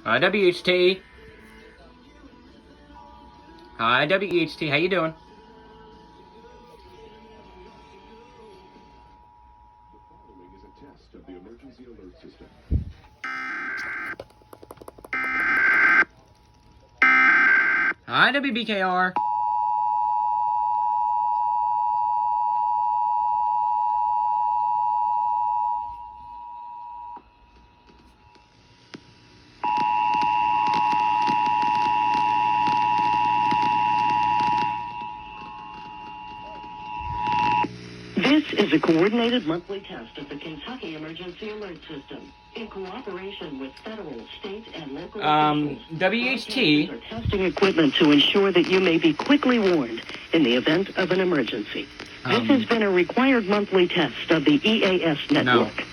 Hi, WHT. Hi, WHT. How you doing? The following is a test of the emergency alert system. Hi, WBKR. This is a coordinated monthly test of the Kentucky Emergency Alert System in cooperation with federal, state, and local officials. WHT. Are testing equipment to ensure that you may be quickly warned in the event of an emergency. This has been a required monthly test of the EAS network. No.